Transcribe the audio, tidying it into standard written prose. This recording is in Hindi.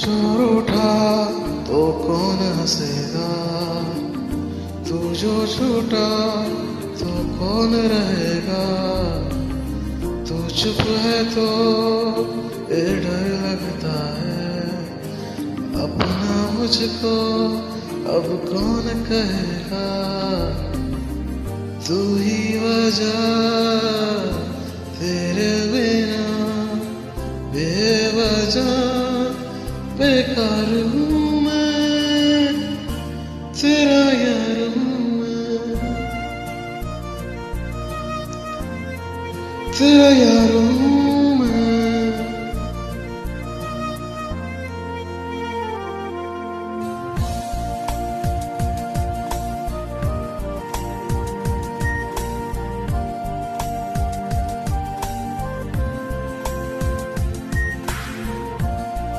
जोर उठा तो कौन हंसेगा, तू जो छूटा तो कौन रहेगा। तू चुप है तो ये डर लगता है, अपना मुझको अब कौन कहेगा। तू ही वजह, तेरे बिना बेवजह बेकार हूँ मैं, तेरा यार हूँ मैं, तेरा यार हूँ।